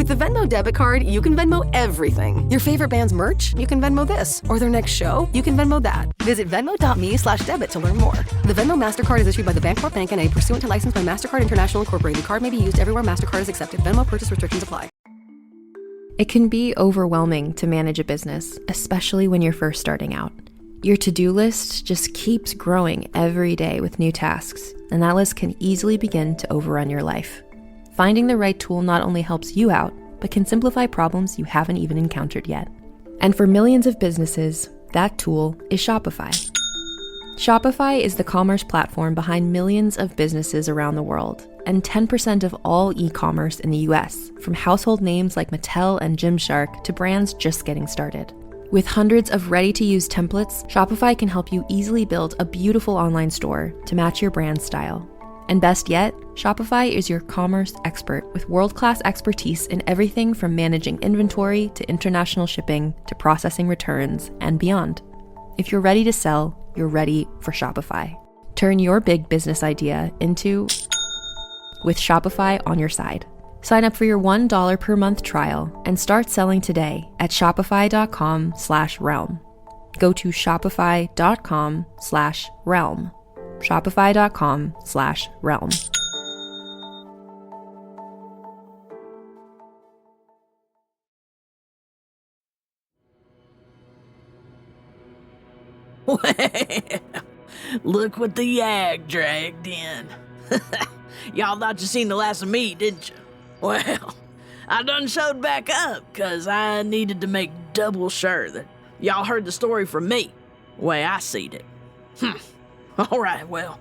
With the Venmo debit card, you can Venmo everything. Your favorite band's merch? You can Venmo this. Or their next show? You can Venmo that. Visit venmo.me/debit to learn more. The Venmo MasterCard is issued by the Backwater Bank N.A. pursuant to license by MasterCard International Incorporated. Card may be used everywhere MasterCard is accepted. Venmo purchase restrictions apply. It can be overwhelming to manage a business, especially when you're first starting out. Your to-do list just keeps growing every day with new tasks, and that list can easily begin to overrun your life. Finding the right tool not only helps you out, but can simplify problems you haven't even encountered yet. And for millions of businesses, that tool is Shopify. Shopify is the commerce platform behind millions of businesses around the world, and 10% of all e-commerce in the US, from household names like Mattel and Gymshark to brands just getting started. With hundreds of ready-to-use templates, Shopify can help you easily build a beautiful online store to match your brand style. And best yet, Shopify is your commerce expert with world-class expertise in everything from managing inventory to international shipping to processing returns and beyond. If you're ready to sell, you're ready for Shopify. Turn your big business idea into with Shopify on your side. Sign up for your $1 per month trial and start selling today at shopify.com/realm. Go to shopify.com/realm. Shopify.com/realm. Well, look what the yag dragged in. Y'all thought you seen the last of me, didn't you? Well, I done showed back up, 'cause I needed to make double sure that y'all heard the story from me, the way I seed it. Alright, well,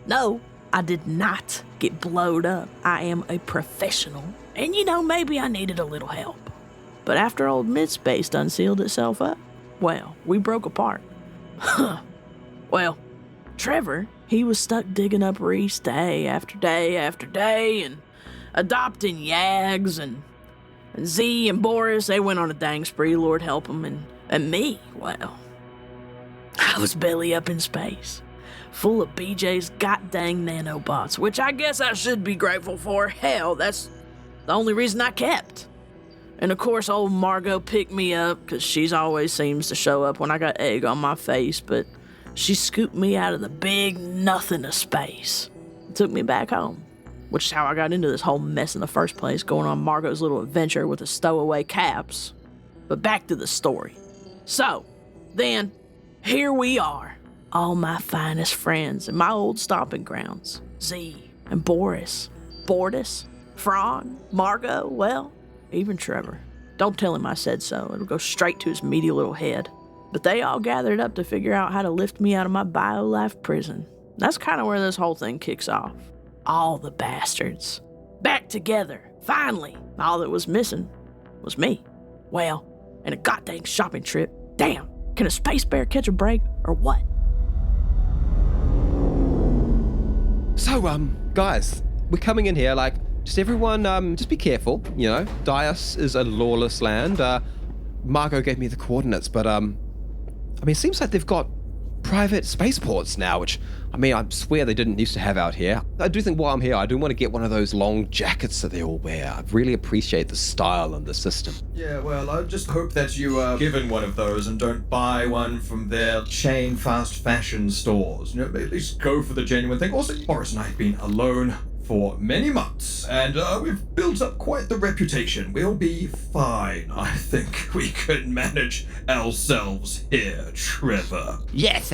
no, I did not get blowed up. I am a professional, and maybe I needed a little help. But after old mid-space done sealed itself up, well, we broke apart. Well, Trevor, he was stuck digging up Reese day after day after day, and adopting yags, and Z and Boris, they went on a dang spree, Lord help them, and me, well, I was belly up in space, full of BJ's god-dang nanobots, which I guess I should be grateful for. Hell, that's the only reason I kept. And of course, old Margot picked me up, because she's always seems to show up when I got egg on my face, but she scooped me out of the big nothing of space and took me back home, which is how I got into this whole mess in the first place, going on Margot's little adventure with the stowaway caps. But back to the story. So, then, here we are, all my finest friends and my old stomping grounds, Z and Boris, Bortis, Fron, Margot, well, even Trevor. Don't tell him I said so, it'll go straight to his meaty little head. But they all gathered up to figure out how to lift me out of my BioLife prison. That's kind of where this whole thing kicks off. All the bastards. Back together, finally. All that was missing was me. Well, and a goddamn shopping trip. Damn, can a space bear catch a break or what? So, guys, we're coming in here, just everyone, just be careful, Daius is a lawless land. Margot gave me the coordinates, but, it seems like they've got private spaceports now, which, I swear they didn't used to have out here. I do think while I'm here, I do want to get one of those long jackets that they all wear. I really appreciate the style and the system. Yeah, well, I just hope that you are given one of those and don't buy one from their chain fast fashion stores. At least go for the genuine thing. Also, Boris and I have been alone for many months, and we've built up quite the reputation. We'll be fine. I think we could manage ourselves here, Trevor. Yes,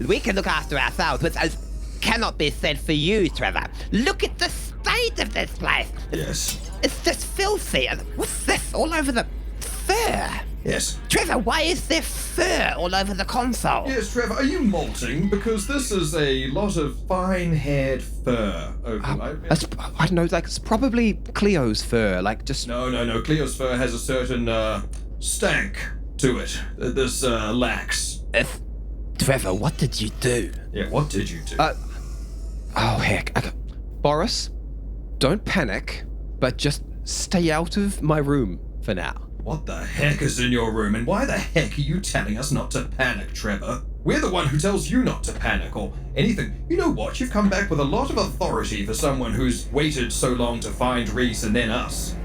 we can look after ourselves, but cannot be said for you, Trevor. Look at the state of this place. Yes. It's just filthy. And what's this all over the fur? Yes. Trevor, why is there fur all over the console? Yes, Trevor, are you molting? Because this is a lot of fine-haired fur. I don't know, it's probably Cleo's fur, No, Cleo's fur has a certain, stank to it. This, lacks. Trevor, what did you do? Yeah, what did you do? Oh, heck. Boris, don't panic, but just stay out of my room for now. What the heck is in your room, and why the heck are you telling us not to panic, Trevor? We're the one who tells you not to panic or anything. You know what? You've come back with a lot of authority for someone who's waited so long to find Reese and then us.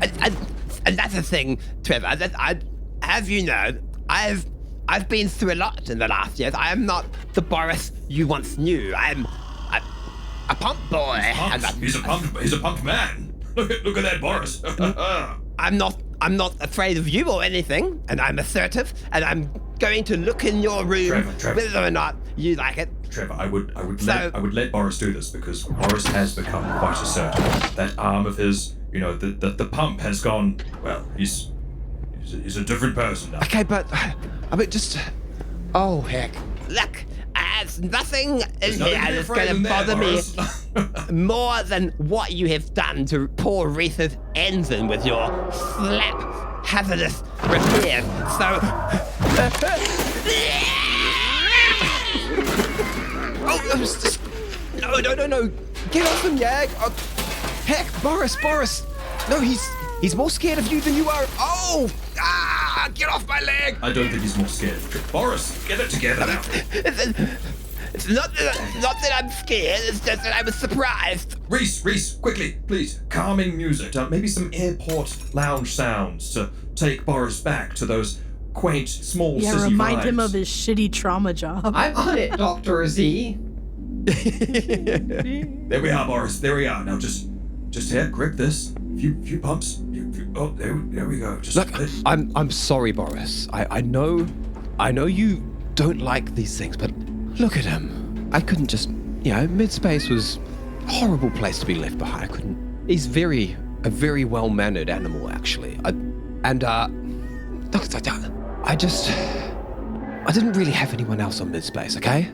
another thing, Trevor, that as you know, I've been through a lot in the last years. I am not the Boris you once knew. I'm a pump boy. He's a pumped man. Look at that Boris. I'm not afraid of you or anything, and I'm assertive, and I'm going to look in your room Trevor. whether or not you like it. Trevor, I would let Boris do this because Boris has become quite assertive. That arm of his, the pump has gone. Well, he's a different person now. Okay, but I mean, just. Oh heck! Look, there's nothing in nothing here to be that's afraid going in to there, bother me Boris. more than what you have done to poor Reese's engine with your slap hazardous repairs. So. Oh, it was just. No! Get off him, Yag! Oh, heck, Boris! No, he's more scared of you than you are. Oh! Get off my leg! I don't think he's more scared. Boris, get it together now. It's not that I'm scared, it's just that I was surprised. Reese, quickly, please. Calming music. Maybe some airport lounge sounds to take Boris back to those quaint, small sissy remind vibes. him of his shitty trauma job. I'm on it, Dr. Z. There we are, Boris. There we are. Now just here, grip this. Few pumps. There we go. Just Look, I'm sorry, Boris. I know you don't like these things, but look at him. I couldn't just, mid-space was a horrible place to be left behind. I couldn't. He's a very well-mannered animal, actually. Look, I didn't really have anyone else on mid-space, okay?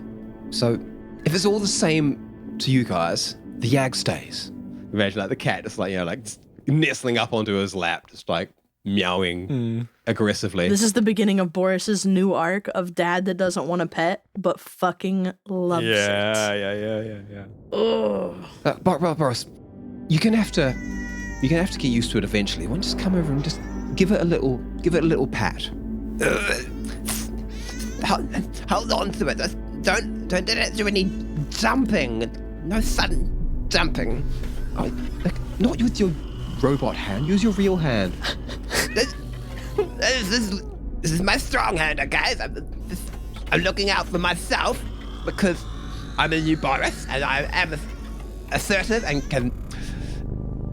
So, if it's all the same to you guys, the Yag stays. Imagine like the cat just nestling up onto his lap, just meowing aggressively. This is the beginning of Boris's new arc of dad that doesn't want a pet, but fucking loves it. Yeah. Boris, you're gonna have to get used to it eventually. Why don't you just come over and just give it a little pat? Hold on to it. Don't do any jumping. No sudden jumping. Oh, not with your robot hand. Use your real hand. This is my strong hand, guys. I'm looking out for myself because I'm a new Boris and I am assertive and can.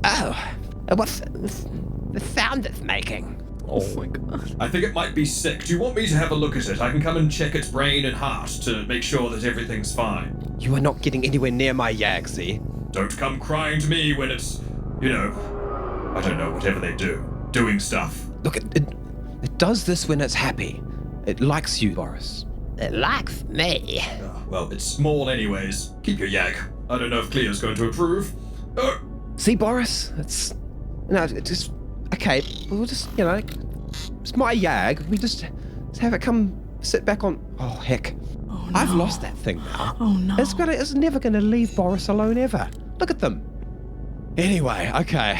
Oh, what's the sound it's making? Oh my god. I think it might be sick. Do you want me to have a look at it? I can come and check its brain and heart to make sure that everything's fine. You are not getting anywhere near my Yag, Z. Don't come crying to me when it's, I don't know, whatever they do. Doing stuff. Look, it does this when it's happy. It likes you, Boris. It likes me. Well, it's small anyways. Keep your Yag. I don't know if Cleo's going to approve. See, Boris? It's just okay. We'll just, it's my Yag. We just have it come sit back on. Oh heck! Oh no. I've lost that thing now. Oh no. It's never gonna leave Boris alone ever. Look at them. Anyway, okay.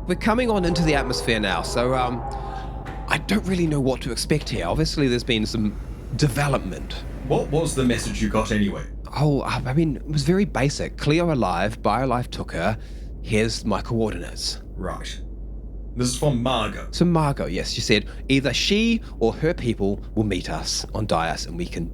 We're coming on into the atmosphere now, so I don't really know what to expect here. Obviously, there's been some development. What was the message you got anyway? Oh, I mean, it was very basic. Cleo alive, BioLife took her. Here's my coordinates. Right. This is from Margot. So Margot, yes, she said either she or her people will meet us on Daius, and we can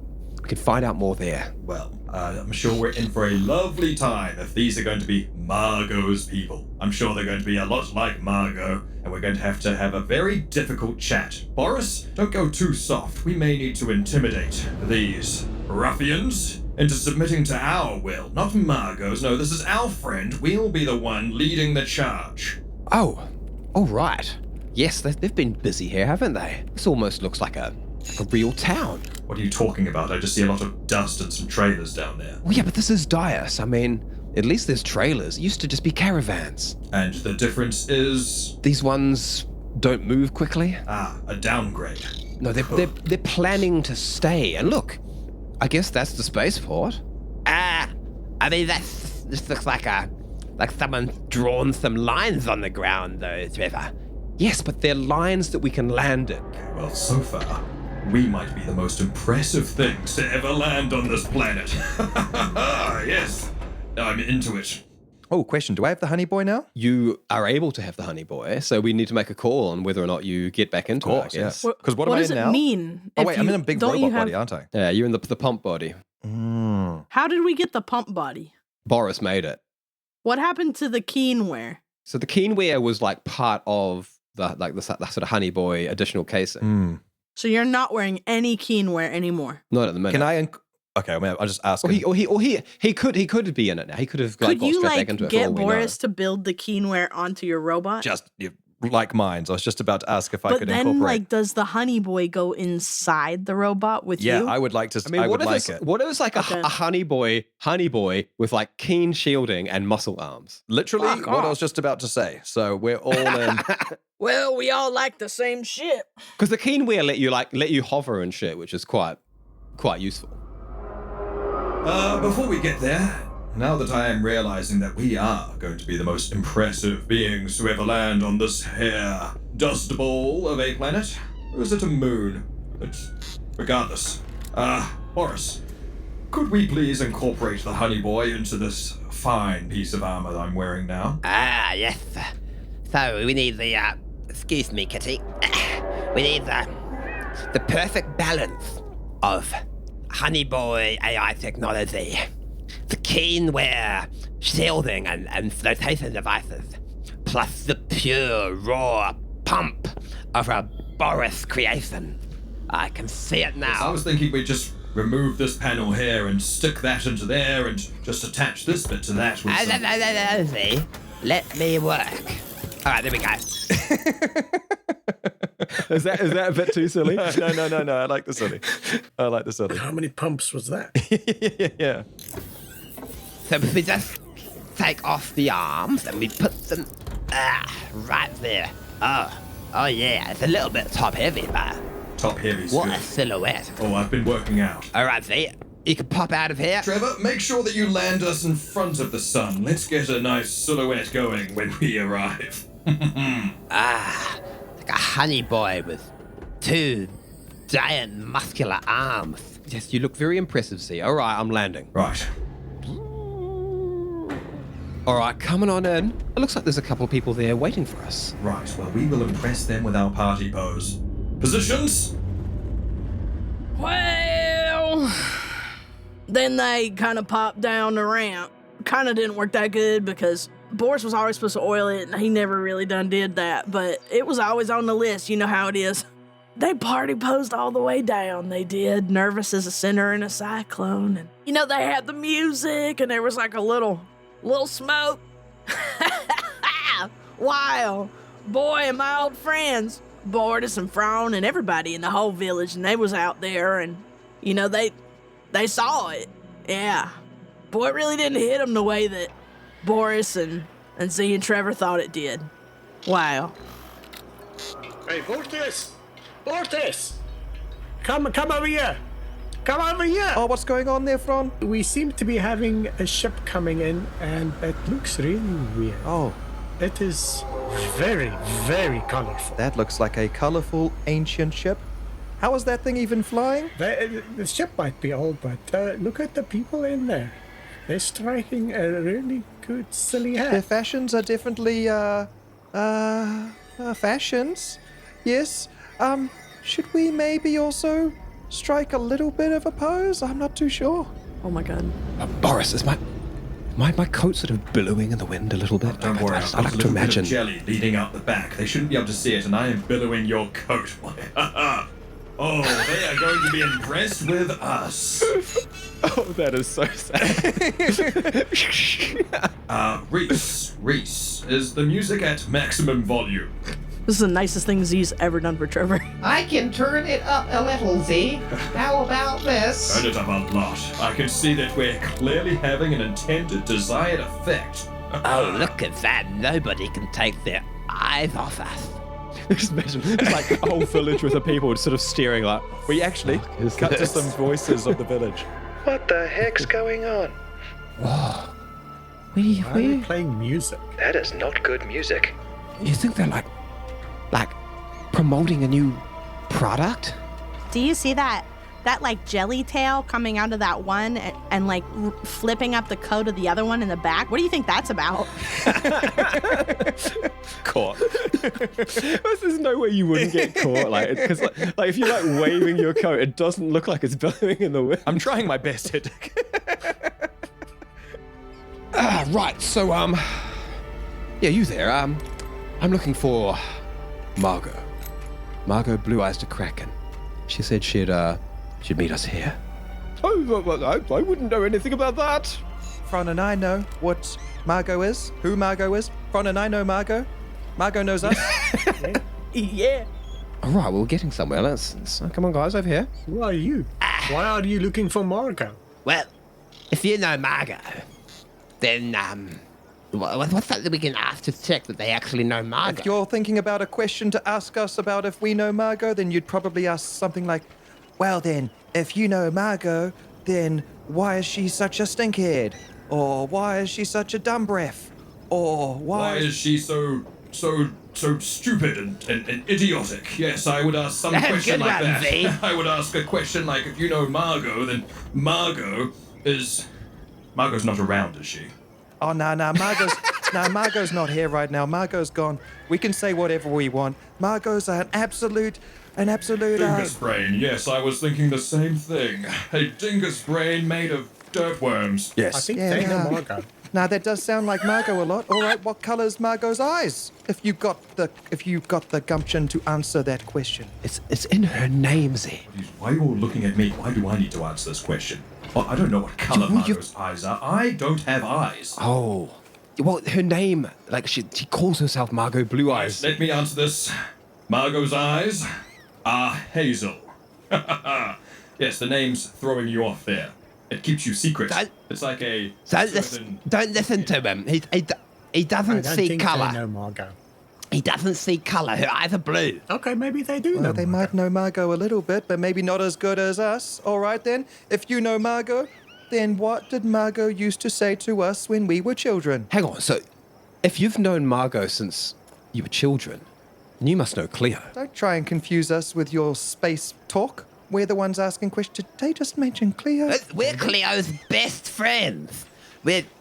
find out more there. Well, I'm sure we're in for a lovely time if these are going to be Margot's people. I'm sure they're going to be a lot like Margot, and we're going to have a very difficult chat. Boris, don't go too soft. We may need to intimidate these ruffians into submitting to our will, not Margot's. No, this is our friend. We'll be the one leading the charge. Oh, all right. Yes, they've been busy here, haven't they? This almost looks like a real town. What are you talking about? I just see a lot of dust and some trailers down there. Well, yeah, but this is Daius. I mean, at least there's trailers. It used to just be caravans. And the difference is? These ones don't move quickly. A downgrade. No, they're planning to stay. And look, I guess that's the spaceport. I mean, this looks like someone's drawn some lines on the ground, though, Trevor. Yes, but they're lines that we can land in. Well, so far, we might be the most impressive things to ever land on this planet. Yes, I'm into it. Oh, question. Do I have the honey boy now? You are able to have the honey boy, so we need to make a call on whether or not you get back into it, I guess. Because what am I does in it now? mean? Oh, if wait, I'm you- in a big don't you robot have- body, aren't I? Yeah, you're in the pump body. How did we get the pump body? Boris made it. What happened to the keenware? So the keenware was like part of the sort of honey boy additional casing. So you're not wearing any keenware anymore. Not at the minute. Can I... Okay, I'll just ask Or him. he could be in it now. He could have like Could got you straight back like into it. For all get we know. Boris to build the keenware onto your robot? Just like minds. I was just about to ask if I but could then, incorporate. like, does the honey boy go inside the robot with Yeah, you? I would like to. I mean, I what would if like it's it. what if it's like Okay. a honey boy with like keen shielding and muscle arms? Literally, Fuck what I off. was just about to say. So we're all in. Well, we all like the same shit. Because the keenware let you hover and shit, which is quite useful. Before we get there, now that I am realizing that we are going to be the most impressive beings to ever land on this here dust bowl of a planet, or is it a moon? But regardless, Boris, could we please incorporate the honey boy into this fine piece of armor that I'm wearing now? Ah, yes. So we need the, excuse me, Kitty. We need the perfect balance of honey boy AI technology, the keenware shielding and flotation devices, plus the pure, raw pump of a Boris creation. I can see it I now. was thinking we'd just remove this panel here and stick that into there and just attach this bit to that with some... See? Let me work. All right, there we go. Is that a bit too silly? No. I like the silly. How many pumps was that? Yeah. So if we just take off the arms and we put them right there. Oh yeah, it's a little bit top heavy, but Top heavy's what good. a silhouette. Oh, I've been working out. All right, see, you can pop out of here. Trevor, make sure that you land us in front of the sun. Let's get a nice silhouette going when we arrive. Like a honey boy with two giant muscular arms. Yes, you look very impressive, Z. All right, I'm landing. Right. All right, coming on in. It looks like there's a couple of people there waiting for us. Right, well, we will impress them with our party pose. Positions? Well, then they kind of popped down the ramp. Kind of didn't work that good because Boris was always supposed to oil it, and he never really done did that. But it was always on the list. You know how it is. They party posed all the way down. They did. Nervous as a sinner in a cyclone. And, you know, they had the music, and there was like a little smoke. Wow. Boy, and my old friends, Bortis and Fron, and everybody in the whole village, and they was out there, and, you know, they saw it. Yeah. Boy, it really didn't hit them the way that Boris and Z and Trevor thought it did. Wow. Hey, Bortis! Bortis! Come over here! Come over here! Oh, what's going on there, Fron? We seem to be having a ship coming in, and it looks really weird. Oh, It is very, very colorful. that looks like a colorful ancient ship. How is that thing even flying? The ship might be old, but look at the people in there. They're striking a really good silly Their hat. fashions are definitely, fashions. Yes. Should we maybe also strike a little bit of a pose? I'm not too sure. Oh my god. Boris, is my coat sort of billowing in the wind a little bit? Don't worry, I I've like got a to little imagine. bit of jelly leading out the back. They shouldn't be able to see it, and I am billowing your coat. Oh, they are going to be impressed with us. Oh, that is so sad. Reese, is the music at maximum volume? This is the nicest thing Z's ever done for Trevor. I can turn it up a little, Z. How about this? Turn it up a lot. I can see that we're clearly having an intended, desired effect. Oh, look at that. Nobody can take their eyes off us. Just imagine, it's like a whole village with the people sort of staring like, We actually cut to some voices of the village. What the heck's going on? Why are they playing music? That is not good music. you think they're like promoting a new product? Do you see that that like jelly tail coming out of that one and like flipping up the coat of the other one in the back. What do you think that's about? Caught. There's no way you wouldn't get caught, like, because like if you're like waving your coat, it doesn't look like it's blowing in the wind. I'm trying my best here, Dick. Right. So yeah, you there? I'm looking for Margot. Margot Blue Eyes to Kraken. She said she'd meet us here. Oh, I wouldn't know anything about that. Fron and I know what Margot is, who Margot is. Fron and I know Margot. Margot knows us. Yeah. All right, well, we're getting somewhere. Let's come on, guys, over here. Who are you? Why are you looking for Margot? Well, if you know Margot, then, what's something we can ask to check that they actually know Margot? If you're thinking about a question to ask us about if we know Margot, then you'd probably ask something like, well then, if you know Margot, then why is she such a stinkhead? Or why is she such a dumb breath? Or Why is she so stupid and idiotic? Yes, I would ask some question like that. I would ask a question like, if you know Margot, then Margot's not around, is she? Oh, no, Margot's not here right now. Margot's gone. We can say whatever we want. Margot's an absolute... Dingus brain, yes, I was thinking the same thing. A dingus brain made of dirt worms. I think they know Margot. Now that does sound like Margot a lot. All right, what colour's Margot's eyes? If you got the gumption to answer that question. It's in her name, Z. Why are you all looking at me? Why do I need to answer this question? Well, I don't know what colour Margot's eyes are. I don't have eyes. Oh. Well, her name, like, she calls herself Margot Blue Eyes. Let me answer this. Margot's eyes are hazel. Yes, the name's throwing you off there. It keeps you secret. It's like a... Don't listen to him. He doesn't see colour. I don't think they know Margot. He doesn't see colour. Her eyes are blue. Okay, maybe they do know Well, they might know Margot a little bit, but maybe not as good as us. All right, then. If you know Margot, then what did Margot used to say to us when we were children? Hang on, so if you've known Margot since you were children, then you must know Cleo. Don't try and confuse us with your space talk. We're the ones asking questions. Did they just mention Cleo? We're Cleo's best friends.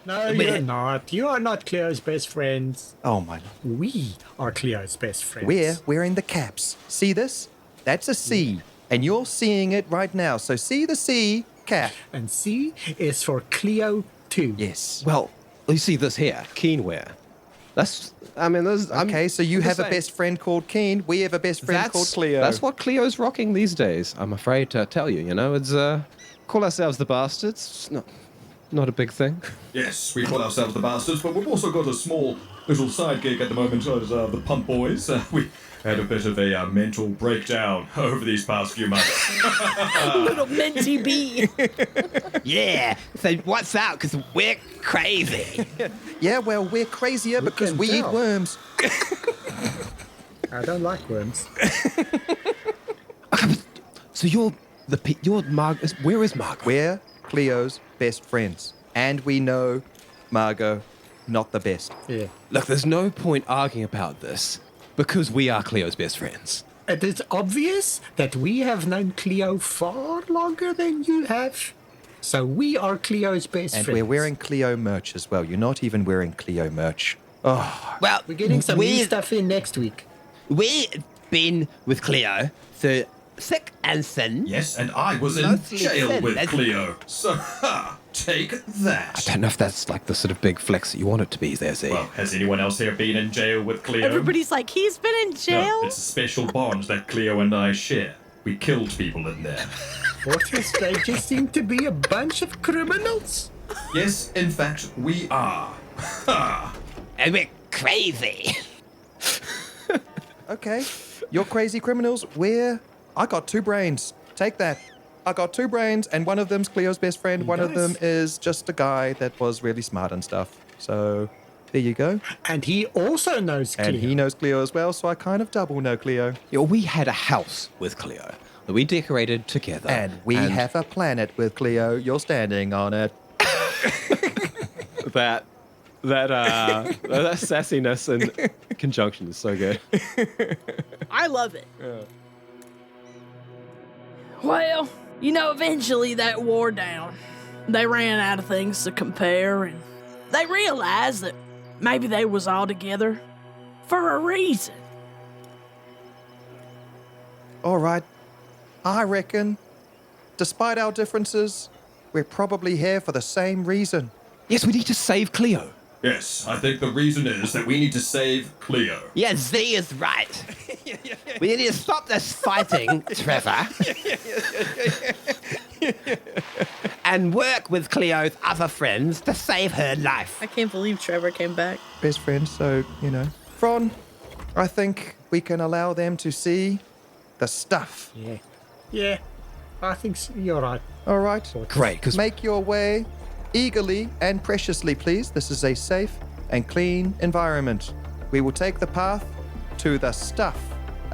No, you're not. You are not Cleo's best friends. Oh, my... We are Cleo's best friends. We're wearing the caps. See this? That's a C. And you're seeing it right now. So see the C cap. And C is for Cleo too. Yes. Well, you see this here, Keenware. There's... Okay, so you have a best friend called Keen. We have a best friend called Cleo. That's what Cleo's rocking these days, I'm afraid to tell you, you know. It's, call ourselves the Bastards. It's not a big thing. Yes, we call ourselves the Bastards, but we've also got a small little side gig at the moment as the Pump Boys. We had a bit of a mental breakdown over these past few months. Little minty bee. Yeah, so what's up? Because we're crazy. Yeah, well, we're crazier because we eat worms. I don't like worms. So you're Margot. Where is Margot? We're Cleo's best friends. And we know Margot not the best. Yeah. Look, there's no point arguing about this because we are Cleo's best friends. It is obvious that we have known Cleo far longer than you have. So we are Cleo's best friends. And we're wearing Cleo merch as well. You're not even wearing Cleo merch. Oh. Well, we're getting some new stuff in next week. We've been with Cleo through thick and thin. Yes, and I was in jail with Cleo. So, take that. I don't know if that's like the sort of big flex that you want it to be there, Z. Well, has anyone else here been in jail with Cleo? Everybody's like, he's been in jail? No, it's a special bond that Cleo and I share. We killed people in there. Bortis, they just seem to be a bunch of criminals. Yes, in fact, we are. And we're crazy. Okay, you're crazy criminals. I got 2 brains. Take that. I got 2 brains, and one of them's Cleo's best friend. One of them is just a guy that was really smart and stuff. So, there you go. And he also knows Cleo. And he knows Cleo as well, so I kind of double know Cleo. Yeah, we had a house with Cleo that we decorated together. And we have a planet with Cleo. You're standing on it. that sassiness and conjunction is so good. I love it. Yeah. Well, Eventually that wore down. They ran out of things to compare, and they realized that maybe they was all together for a reason. All right. I reckon, despite our differences, we're probably here for the same reason. Yes, we need to save Cleo. Yes, I think the reason is that we need to save Cleo. Yeah, Z is right. We need to stop this fighting, Trevor. And work with Cleo's other friends to save her life. I can't believe Trevor came back. Best friends, so, Fron, I think we can allow them to see the stuff. Yeah, I think you're right. All right. Great, because Make your way eagerly and preciously, please. This is a safe and clean environment. We will take the path to the stuff.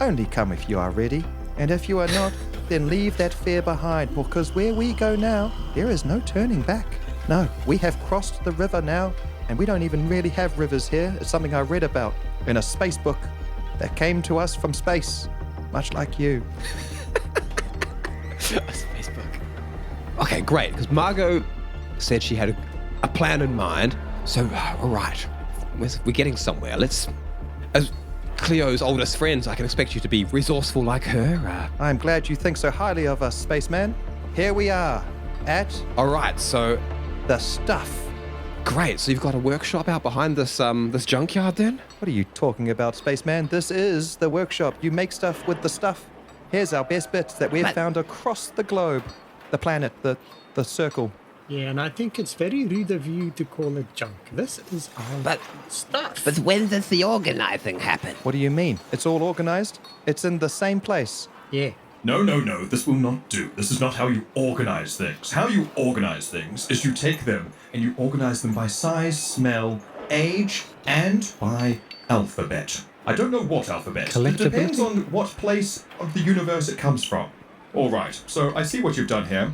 Only come if you are ready. And if you are not, then leave that fear behind, because where we go now, there is no turning back. No, we have crossed the river now, and we don't even really have rivers here. It's something I read about in a space book that came to us from space, much like you. Facebook. Okay, great, because Margot said she had a plan in mind. So, all right, we're getting somewhere. Let's, as Cleo's oldest friends, I can expect you to be resourceful like her. I'm glad you think so highly of us, spaceman. Here we are at All right, so the stuff. great. So you've got a workshop out behind this this junkyard, then? What are you talking about, spaceman? This is the workshop. You make stuff with the stuff. Here's our best bits that we've found across the globe. The planet, the circle. Yeah, and I think it's very rude of you to call it junk. This is our stuff. But when does the organizing happen? What do you mean? It's all organized? It's in the same place. Yeah. No, this will not do. This is not how you organize things. How you organize things is you take them and you organize them by size, smell, age, and by alphabet. I don't know what alphabet. It depends on what place of the universe it comes from. All right, so I see what you've done here.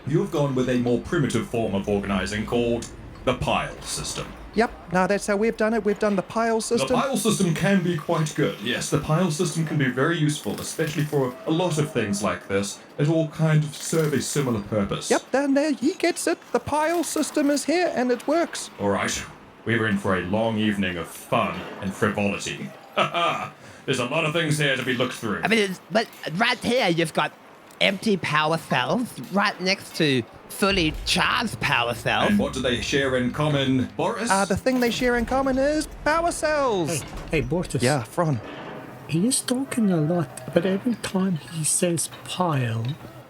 You've gone with a more primitive form of organizing called the pile system. Yep, now that's how we've done it. We've done the pile system. The pile system can be quite good. Yes, the pile system can be very useful, especially for a lot of things like this. It all kind of serve a similar purpose. Yep, down there, he gets it. The pile system is here and it works. All right, we were in for a long evening of fun and frivolity. There's a lot of things here to be looked through. I mean, but right here you've got empty power cells right next to fully charged power cells. And what do they share in common, Boris? The thing they share in common is power cells. Hey, Bortis. Yeah, Fron. He is talking a lot, but every time he says pile,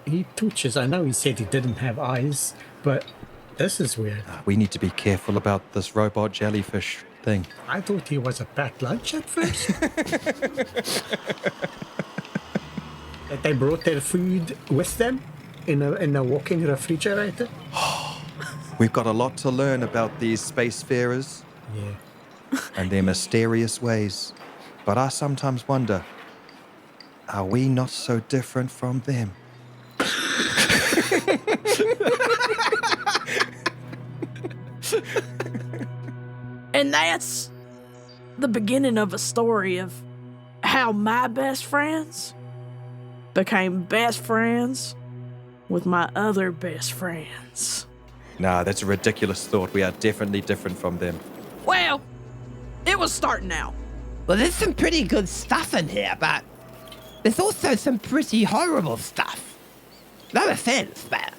he twitches. I know he said he didn't have eyes, but this is weird. We need to be careful about this robot jellyfish thing. I thought he was a packed lunch at first. That they brought their food with them in a walking refrigerator. We've got a lot to learn about these spacefarers. Yeah. And their mysterious ways. But I sometimes wonder, are we not so different from them? And that's the beginning of a story of how my best friends became best friends with my other best friends. Nah, that's a ridiculous thought. We are definitely different from them. Well, it was starting out. Well, there's some pretty good stuff in here, but there's also some pretty horrible stuff. No offense, but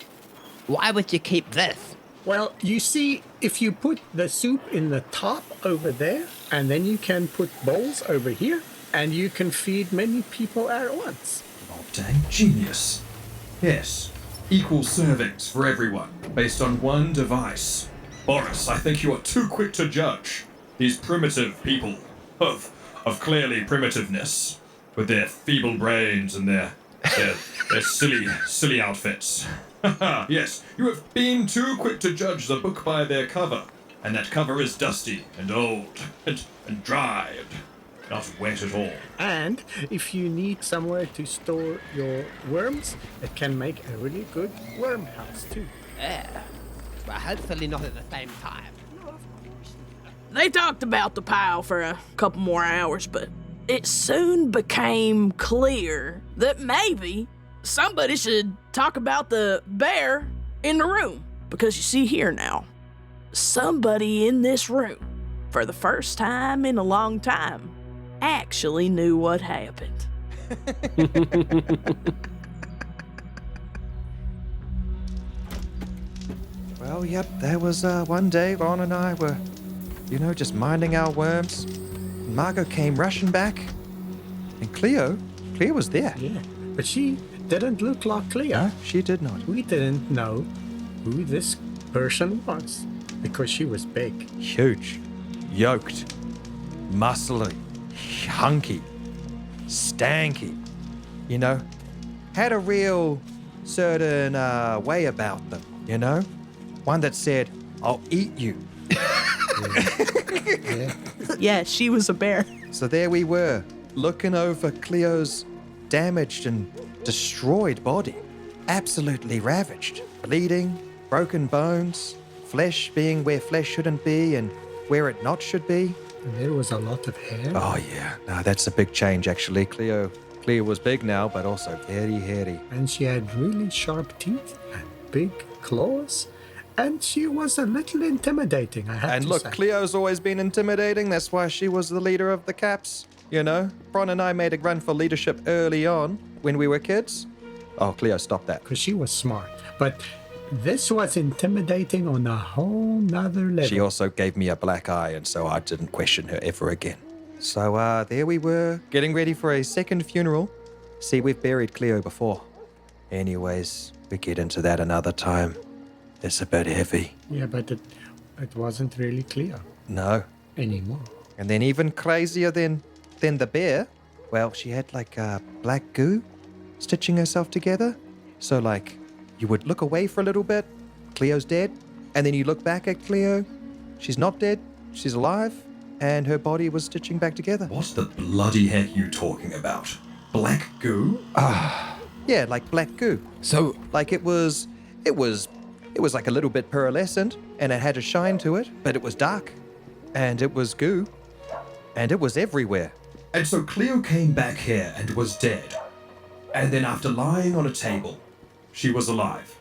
why would you keep this? Well, you see, if you put the soup in the top over there, and then you can put bowls over here, and you can feed many people at once. Oh, dang genius. Yes, equal servings for everyone, based on one device. Boris, I think you are too quick to judge these primitive people of clearly primitiveness, with their feeble brains and their silly outfits. Yes, you have been too quick to judge the book by their cover, and that cover is dusty and old and dry and not wet at all. And if you need somewhere to store your worms, it can make a really good worm house too. Yeah, but hopefully not at the same time. They talked about the pile for a couple more hours, but it soon became clear that maybe somebody should talk about the bear in the room. Because you see here now, somebody in this room, for the first time in a long time, actually knew what happened. Well, yep, there was one day Ron and I were, just minding our worms. Margot came rushing back, and Cleo was there. Yeah, but she didn't look like Cleo. No, she did not. We didn't know who this person was because she was big. Huge, yoked, muscly, hunky, stanky. Had a real certain way about them, One that said, I'll eat you. Yeah, she was a bear. So there we were, looking over Cleo's damaged and destroyed body. Absolutely ravaged. Bleeding, broken bones, flesh being where flesh shouldn't be and where it not should be. And there was a lot of hair. Oh, yeah. No, that's a big change, actually. Cleo was big now, but also very hairy. And she had really sharp teeth and big claws. And she was a little intimidating, I have to say. And look, Cleo's always been intimidating. That's why she was the leader of the Caps, Fron and I made a run for leadership early on when we were kids. Oh, Cleo, stop that. Because she was smart. But this was intimidating on a whole nother level. She also gave me a black eye, and so I didn't question her ever again. So there we were, getting ready for a second funeral. See, we've buried Cleo before. Anyways, we get into that another time. It's a bit heavy. Yeah, but it wasn't really Cleo. No. Anymore. And then even crazier than the bear, well, she had like black goo stitching herself together. So like, you would look away for a little bit, Cleo's dead, and then you look back at Cleo, she's not dead, she's alive, and her body was stitching back together. What the bloody heck you talking about? Black goo? Yeah, like black goo. So, Like it was like a little bit pearlescent, and it had a shine to it, but it was dark, and it was goo, and it was everywhere. And so Cleo came back here and was dead. And then after lying on a table, she was alive.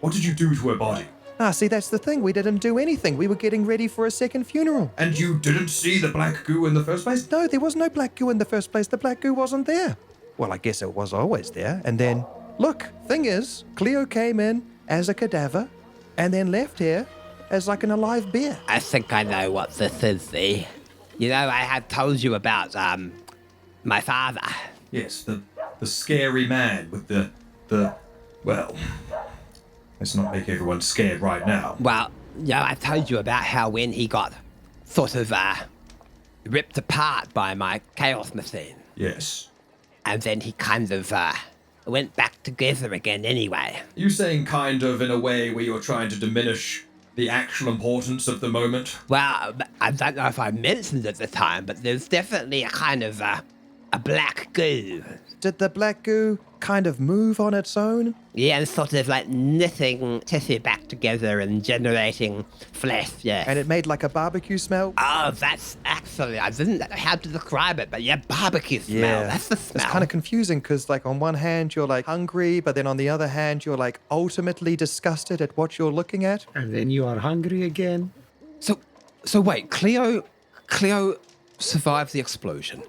What did you do to her body? See, that's the thing. We didn't do anything. We were getting ready for a second funeral. And you didn't see the black goo in the first place? No, there was no black goo in the first place. The black goo wasn't there. Well, I guess it was always there. And then, look, thing is, Cleo came in as a cadaver and then left here as like an alive bear. I think I know what this is, Z. I had told you about, my father. Yes, the scary man with the well, let's not make everyone scared right now. Well, I told you about how when he got sort of, ripped apart by my chaos machine. Yes. And then he kind of, went back together again anyway. You saying kind of in a way where you're trying to diminish the actual importance of the moment? Well, I don't know if I mentioned it at the time, but there's definitely a kind of, a black goo. Did the black goo kind of move on its own? Yeah, and sort of like knitting tissue back together and generating flesh, yeah. And it made like a barbecue smell? Oh, that's actually, I didn't know how to describe it, but yeah, barbecue smell, that's the smell. It's kind of confusing because like on one hand you're like hungry, but then on the other hand you're like ultimately disgusted at what you're looking at. And then you are hungry again. So wait, Cleo survived the explosion.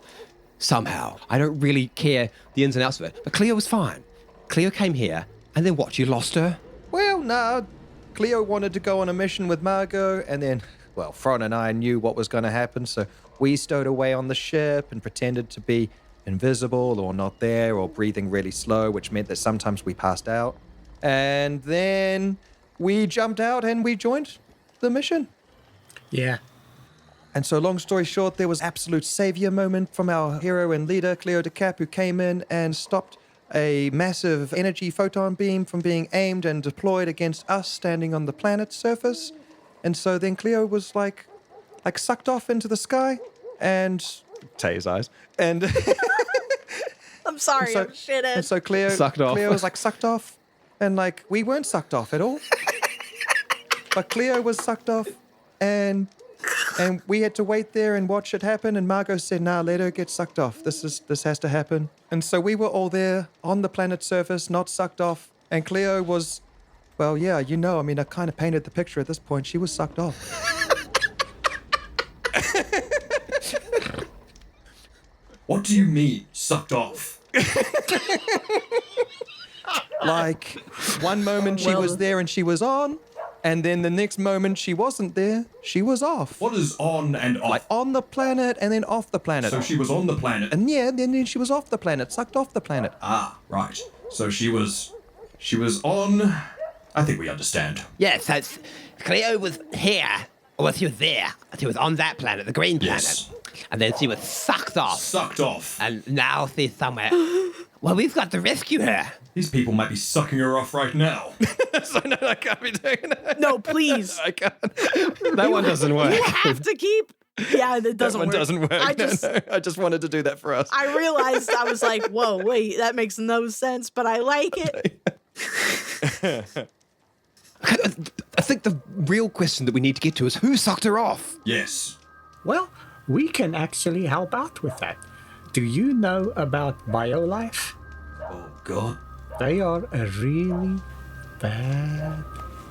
Somehow. I don't really care the ins and outs of it, but Cleo was fine. Cleo came here, and then what, you lost her? Well, no. Cleo wanted to go on a mission with Margot, and then, well, Fron and I knew what was going to happen, so we stowed away on the ship and pretended to be invisible or not there or breathing really slow, which meant that sometimes we passed out. And then we jumped out and we joined the mission. Yeah. And so, long story short, there was absolute savior moment from our hero and leader, Cleo de Cap, who came in and stopped a massive energy photon beam from being aimed and deployed against us standing on the planet's surface. And so then Cleo was like sucked off into the sky and... Tay's eyes. And... I'm sorry, I'm shitting. And so Cleo was like sucked off. And like, we weren't sucked off at all. But Cleo was sucked off and... And we had to wait there and watch it happen. And Margot said, "Nah, let her get sucked off. This has to happen." And so we were all there on the planet's surface, not sucked off. And Cleo was, well, yeah, I kind of painted the picture at this point. She was sucked off. What do you mean, sucked off? Like, one moment she was there and she was on, and then the next moment she wasn't there, she was off. What is on and off? Like, on the planet and then off the planet. So she was on the planet. And yeah, then she was off the planet, sucked off the planet. Ah, right. So she was on... I think we understand. Yeah, so Cleo was here, or she was there. She was on that planet, the green planet. Yes. And then she was sucked off. Sucked off. And now she's somewhere. Well, we've got to rescue her. These people might be sucking her off right now. So no, I can't be doing that. No, please. I can't. That one doesn't work. You have to keep. Yeah, that doesn't That one work. doesn't work. I just wanted to do that for us. I realized I was like, whoa, wait, that makes no sense, but I like it. I think the real question that we need to get to is who sucked her off? Yes. Well, we can actually help out with that. Do you know about BioLife? Oh, God. They are a really bad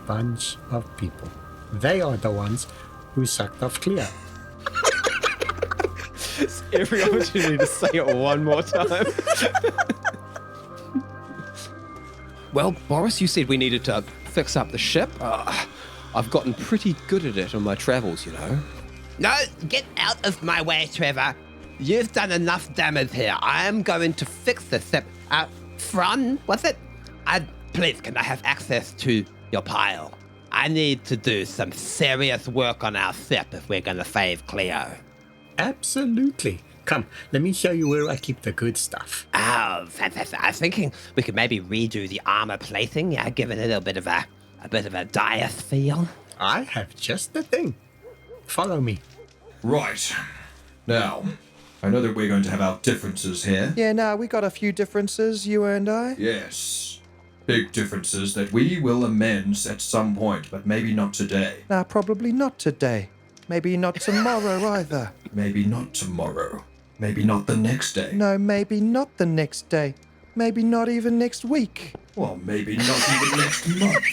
bunch of people. They are the ones who sucked off Cleo. Every opportunity to say it one more time. Well, Boris, you said we needed to fix up the ship. I've gotten pretty good at it on my travels, you know. No, get out of my way, Trevor. You've done enough damage here. I am going to fix this ship. Fron, what's it? Please, can I have access to your pile? I need to do some serious work on our ship if we're going to save Cleo. Absolutely. Come, let me show you where I keep the good stuff. Oh, fantastic. I was thinking we could maybe redo the armor plating, give it a little bit of a Daius feel. I have just the thing. Follow me. Right. Now, I know that we're going to have our differences here. Yeah, we got a few differences, you and I. Yes. Big differences that we will amend at some point, but maybe not today. Nah, probably not today. Maybe not tomorrow either. Maybe not tomorrow. Maybe not the next day. No, maybe not the next day. Maybe not even next week. Well, maybe not even next month.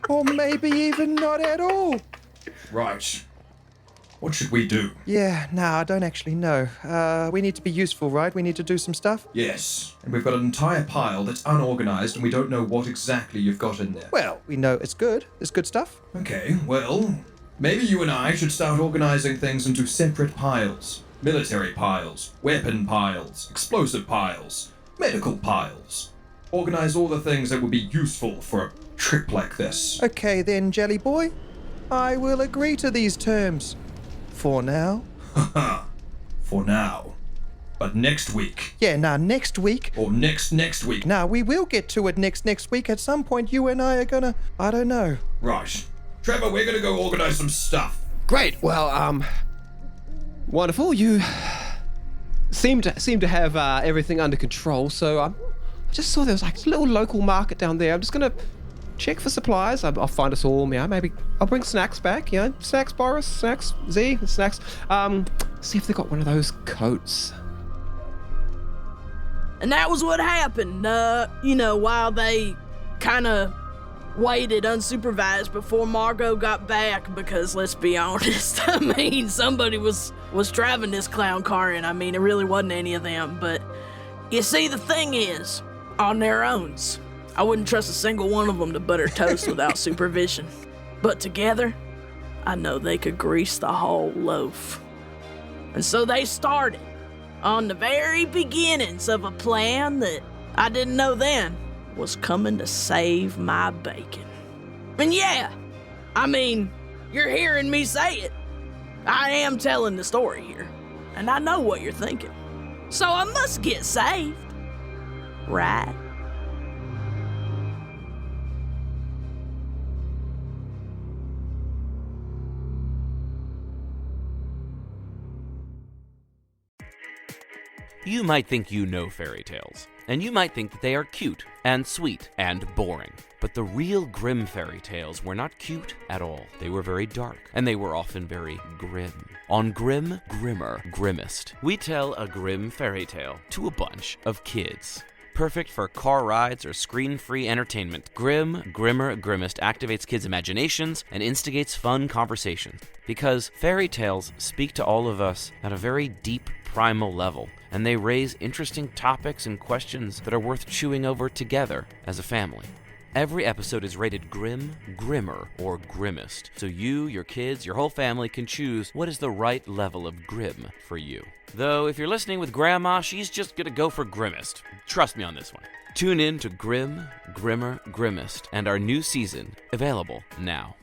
Or maybe even not at all. Right. What should we do? Yeah, I don't actually know. We need to be useful, right? We need to do some stuff? Yes, and we've got an entire pile that's unorganized and we don't know what exactly you've got in there. Well, we know it's good. It's good stuff. Okay, well, maybe you and I should start organizing things into separate piles. Military piles, weapon piles, explosive piles, medical piles. Organize all the things that would be useful for a trip like this. Okay then, Jelly Boy. I will agree to these terms. For now. Haha. For now. But next week. Yeah, next week. Or next week. We will get to it next week. At some point, you and I are gonna... I don't know. Right. Trevor, we're gonna go organize some stuff. Great. Well, wonderful. You seem to have everything under control. So I just saw there was like a little local market down there. I'm just gonna check for supplies. I'll find us all. Maybe I'll bring snacks back. Snacks, Boris. Snacks, Z. Snacks. See if they got one of those coats. And that was what happened, while they kind of waited unsupervised before Margot got back, because let's be honest, somebody was driving this clown car, and it really wasn't any of them. But you see, the thing is, on their own, I wouldn't trust a single one of them to butter toast without supervision. But together, I know they could grease the whole loaf. And so they started on the very beginnings of a plan that I didn't know then was coming to save my bacon. And yeah, you're hearing me say it. I am telling the story here, and I know what you're thinking. So I must get saved, right? You might think you know fairy tales, and you might think that they are cute and sweet and boring. But the real Grimm fairy tales were not cute at all. They were very dark, and they were often very grim. On Grim, Grimmer, Grimmest, we tell a grim fairy tale to a bunch of kids. Perfect for car rides or screen-free entertainment, Grim, Grimmer, Grimmest activates kids' imaginations and instigates fun conversations. Because fairy tales speak to all of us at a very deep, primal level, and they raise interesting topics and questions that are worth chewing over together as a family. Every episode is rated Grim, Grimmer, or Grimmest, so you, your kids, your whole family can choose what is the right level of grim for you. Though, if you're listening with Grandma, she's just gonna go for Grimmest. Trust me on this one. Tune in to Grim, Grimmer, Grimmest, and our new season, available now.